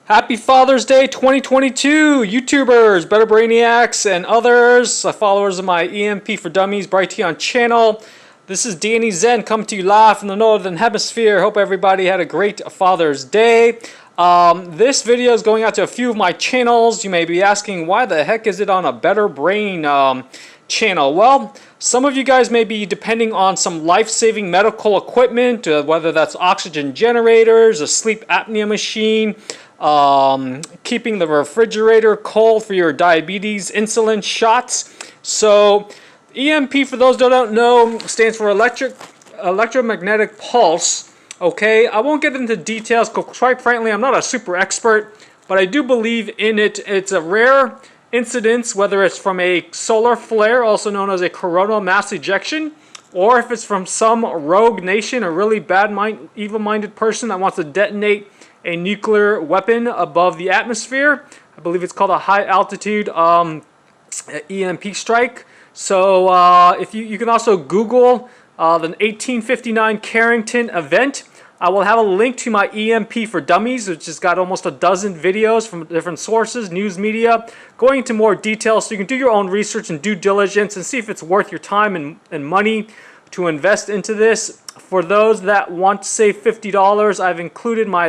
Happy Father's Day 2022, YouTubers, Better Brainiacs, and others, followers of my EMP for Dummies Brighteon channel. This is Danny Zen coming to you live from the Northern Hemisphere. Hope everybody had a great Father's Day. This video is going out to a few of my channels. You may be asking, why the heck is it on a Better Brain channel? Well, some of you guys may be depending on some life-saving medical equipment, whether that's oxygen generators, a sleep apnea machine, keeping the refrigerator cold for your diabetes insulin shots. So EMP, for those that don't know, stands for electromagnetic pulse. Okay, I won't get into details because quite frankly I'm not a super expert, but I do believe in it. It's a rare incidence, whether it's from a solar flare, also known as a coronal mass ejection, or if it's from some rogue nation, a really bad evil-minded person that wants to detonate a nuclear weapon above the atmosphere. I believe it's called a high altitude EMP strike. So if you can also Google the 1859 Carrington event. I will have a link to my EMP for Dummies, which has got almost a dozen videos from different sources, news media, going into more details so you can do your own research and due diligence and see if it's worth your time and money to invest into this. For those that want to save $50, I've included my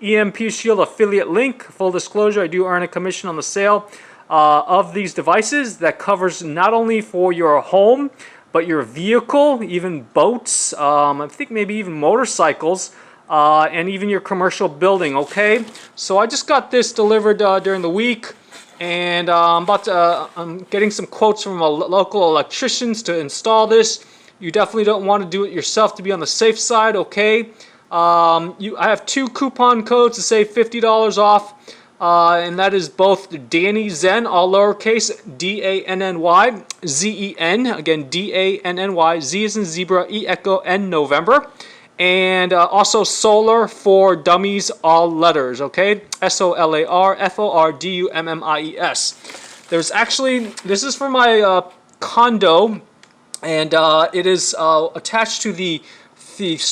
EMP Shield affiliate link. Full disclosure, I do earn a commission on the sale of these devices that covers not only for your home, but your vehicle, even boats, I think maybe even motorcycles, and even your commercial building, okay? So I just got this delivered during the week, and I'm getting some quotes from local electricians to install this. You definitely don't want to do it yourself to be on the safe side, okay? I have two coupon codes to save $50 off. And that is both Danny Zen, all lowercase, D-A-N-N-Y, Z-E-N, again, D-A-N-N-Y, Z as in zebra, E echo, N November, and also Solar for Dummies, all letters, okay, S-O-L-A-R, F-O-R-D-U-M-M-I-E-S. There's actually, this is for my condo, and it is attached to the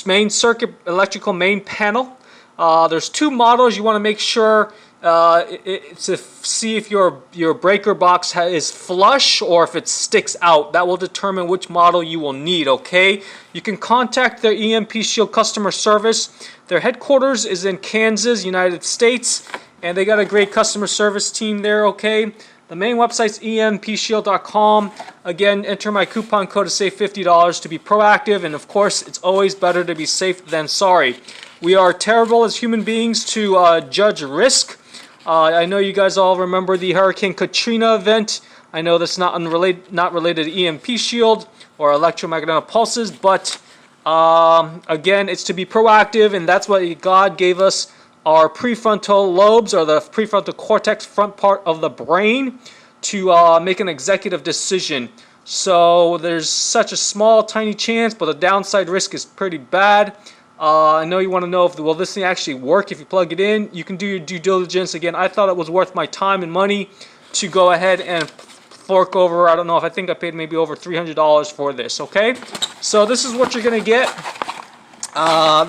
main circuit, electrical main panel. There's two models. You want to make sure to see if your breaker box is flush or if it sticks out. That will determine which model you will need, okay? You can contact their EMP Shield customer service. Their headquarters is in Kansas, United States, and they got a great customer service team there, okay? The main website's EMPShield.com. Again, enter my coupon code to save $50 to be proactive, and of course, it's always better to be safe than sorry. We are terrible as human beings to judge risk. I know you guys all remember the Hurricane Katrina event. I know that's not related to EMP Shield or electromagnetic pulses, but again, it's to be proactive, and that's why God gave us our prefrontal lobes, or the prefrontal cortex, front part of the brain, to make an executive decision. So there's such a small, tiny chance, but the downside risk is pretty bad. I know you want to know if will this thing actually work if you plug it in. You can do your due diligence. Again, I thought it was worth my time and money to go ahead and fork over, I don't know, I think I paid maybe over $300 for this, okay? So this is what you're going to get.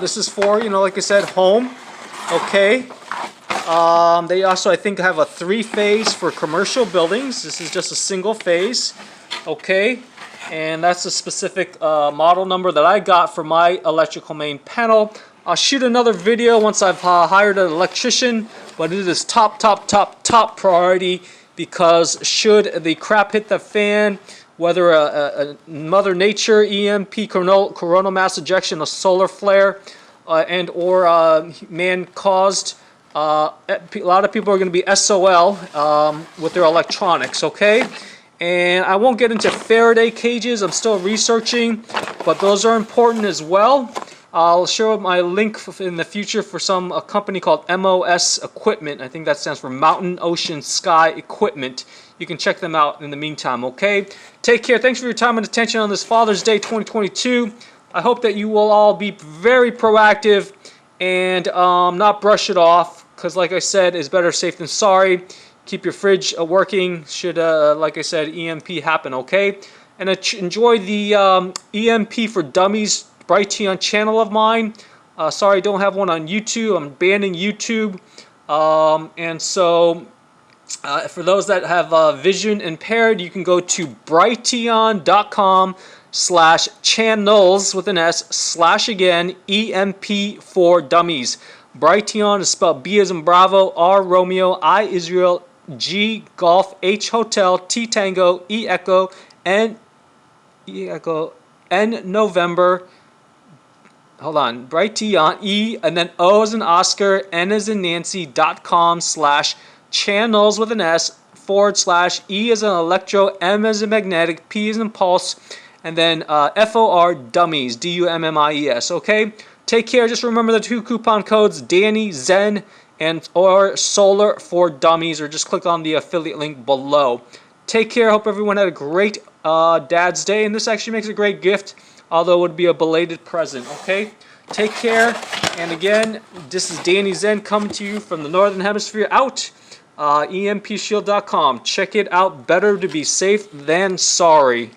This is for, like I said, home, okay? They also, I think, have a 3-phase for commercial buildings. This is just a single phase, okay? And that's a specific model number that I got for my electrical main panel. I'll shoot another video once I've hired an electrician, but it is top priority, because should the crap hit the fan, whether a Mother Nature EMP, coronal mass ejection, a solar flare, and or man-caused, a lot of people are going to be SOL with their electronics, okay? And I won't get into Faraday cages. I'm still researching, but those are important as well. I'll show my link in the future for a company called MOS Equipment. I think that stands for Mountain, Ocean, Sky Equipment. You can check them out in the meantime, okay? Take care. Thanks for your time and attention on this Father's Day 2022. I hope that you will all be very proactive and not brush it off, because like I said, it's better safe than sorry. Keep your fridge working should, like I said, EMP happen, okay? And enjoy the EMP for Dummies Brighteon channel of mine. Sorry I don't have one on YouTube. I'm banning YouTube. And so for those that have vision impaired, you can go to brighteon.com/channels with an S/again EMP for dummies. Brighteon is spelled B as in Bravo, R Romeo, I Israel, G Golf, H Hotel, T Tango, E Echo, N November. Hold on, Brighteon, E, and then O as in Oscar, N as in Nancy.com/channels with an S/E as in electro, M as in magnetic, P as in pulse, and then FOR dummies, DUMMIES. Okay, take care. Just remember the 2 coupon codes, Danny Zen and or Solar for Dummies, or just click on the affiliate link below. Take care. Hope everyone had a great Dad's Day, and this actually makes a great gift, although it would be a belated present. Okay, take care. And again, this is Danny Zen coming to you from the Northern Hemisphere out. EMPShield.com. Check it out. Better to be safe than sorry.